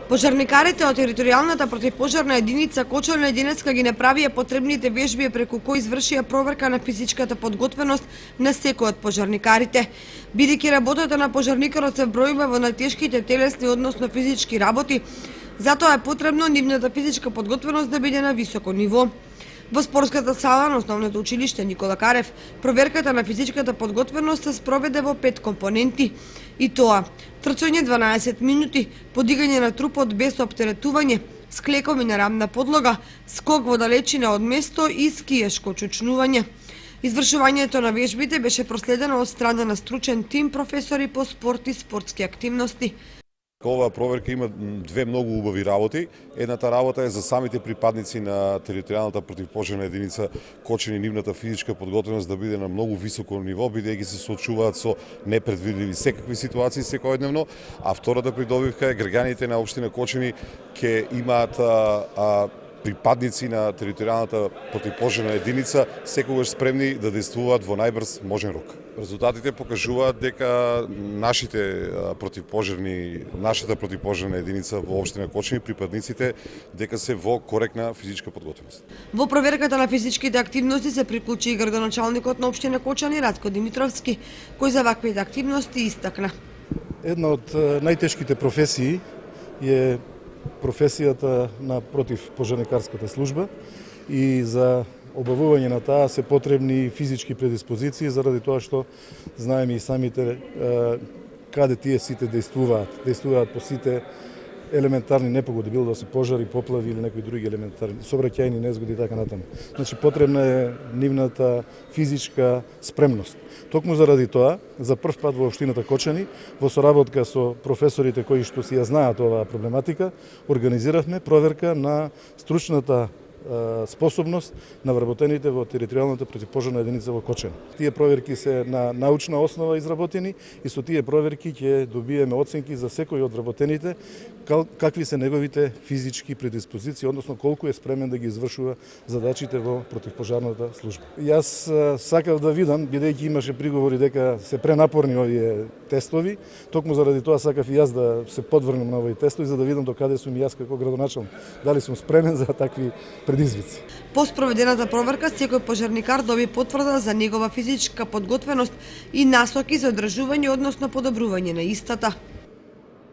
Пожарникарите од територијалната противпожарна единица Кочани денеска ги направија потребните вежби преку кои извршија проверка на физичката подготвеност на секој од пожарникарите. Бидејќи работата на пожарникарот се вбројува во најтешките телесни, односно физички работи, затоа е потребно нивната физичка подготвеност да биде на високо ниво. Во спортската сала на основното училиште Никола Карев, проверката на физичката подготвеност се спроведе во 5 компоненти, и тоа: трчање 12 минути, подигање на трупот без оптеретување, склекови на рамна подлога, скок во далечина од место и скијашко чучнување. Извршувањето на вежбите беше проследено од страна на стручен тим професори по спорт и спортски активности. Оваа проверка има две многу убави работи. Едната работа е за самите припадници на територијалната противпожарна единица Кочани, нивната физичка подготвеност да биде на многу високо ниво, бидејќи се соочуваат со непредвидливи секакви ситуации секојдневно, а втората придобивка е граѓаните на општина Кочани ќе имаат припадници на територијалната противпожарна единица секогаш спремни да действуваат во најбрз можен рок. Резултатите покажуваат дека нашата противпожарна единица во општина Кочани, припадниците дека се во коректна физичка подготвеност. Во проверката на физичките активности се приклучи и градоначалникот на општина Кочани Радко Димитровски, кој за ваквите активности истакна. Една од најтешките професии е професијата на противпожарникарската служба и за обавување на таа се потребни физички предиспозиции, заради тоа што знаеме и самите каде тие сите действуваат по сите елементарни непогоди, било да се пожари, поплави или некои други елементарни сообраќајни незгоди и така натаму. Значи потребна е нивната физичка спремност. Токму заради тоа, за прв пат во општината Кочани, во соработка со професорите кои што си ја знаат оваа проблематика, организиравме проверка на стручната способност на вработените во територијалната противпожарна единица во Кочани. Тие проверки се на научна основа изработени и со тие проверки ќе добиеме оценки за секој од вработените, какви се неговите физички предиспозиции, односно колку е спремен да ги извршува задачите во противпожарната служба. Јас сакав да видам, бидејќи имаше приговори дека се пренапорни овие тестови, токму заради тоа сакав и јас да се подврнем на овие тестови за да видам докаде сум јас како градоначалник, дали сум спремен за такви предизвици. По спроведената проверка, секој пожарникар доби потврда за негова физичка подготвеност и насоки за одржување, односно подобрување на истата.